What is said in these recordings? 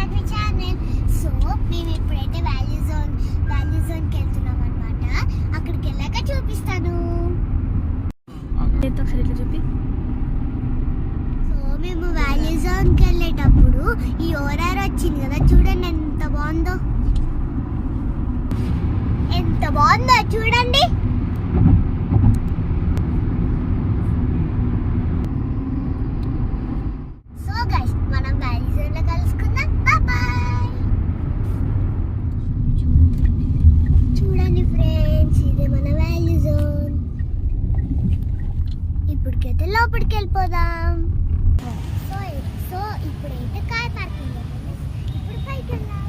Back my channel. So మేము ఇప్పుడైతే value జోన్కి వెళ్తున్నాం అనమాట. అక్కడికి వెళ్ళాక చూపిస్తాను. చూపి. సో మేము వాల్యూ జోన్కి వెళ్ళేటప్పుడు ఈ ఓరార్ వచ్చింది కదా, చూడండి ఎంత బాగుందో చూడండి. సో గైస్ మనం వాల్యూ జోన్ లో కలుసుకుందాం. బాయ్. చూడండి ఫ్రెండ్స్, ఇది మన వాల్యూ జోన్. ఇప్పటికైతే లోపలికి వెళ్ళిపోదాం. సో ఇప్పుడైతే కార్ పార్కింగ్ ఇప్పుడు పైకి వెళ్దాం.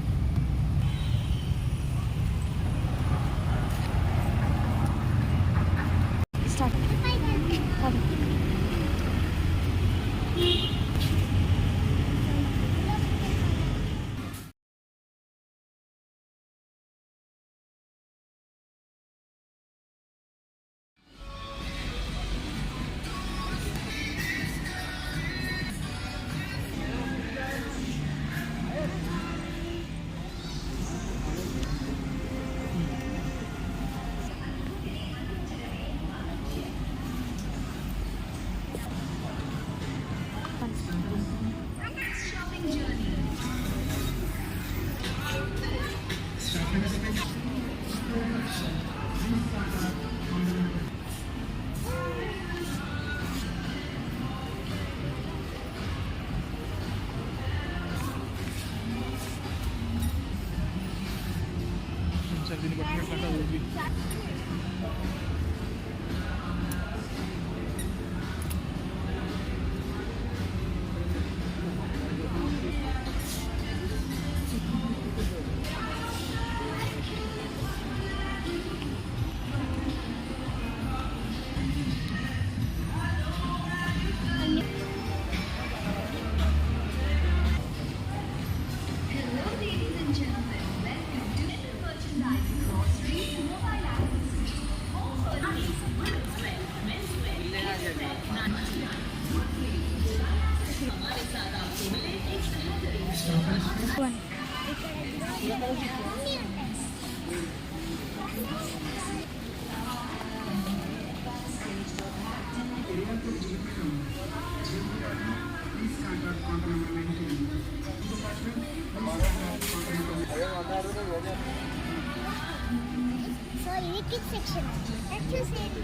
దీన్ని పట్టినట్టు సో ఇది కిడ్స్ సెక్షన్. చూసేయండి.